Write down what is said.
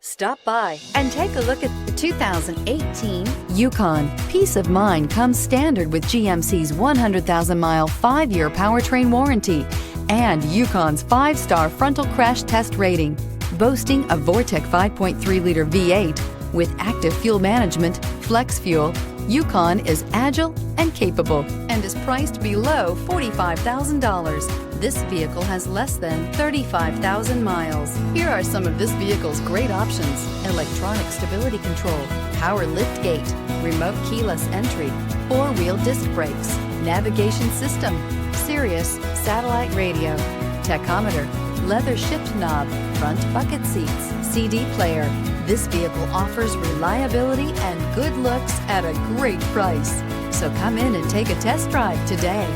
Stop by and take a look at the 2018 Yukon. Peace of mind comes standard with GMC's 100,000-mile, 5-year powertrain warranty and Yukon's 5-star frontal crash test rating. Boasting a Vortec 5.3-liter V8 with active fuel management, flex fuel, Yukon is agile and capable and is priced below $45,000. This vehicle has less than 35,000 miles. Here are some of this vehicle's great options: electronic stability control, power lift gate, remote keyless entry, 4-wheel disc brakes, navigation system, Sirius satellite radio, tachometer, leather shift knob, front bucket seats, CD player. This vehicle offers reliability and good looks at a great price. So come in and take a test drive today.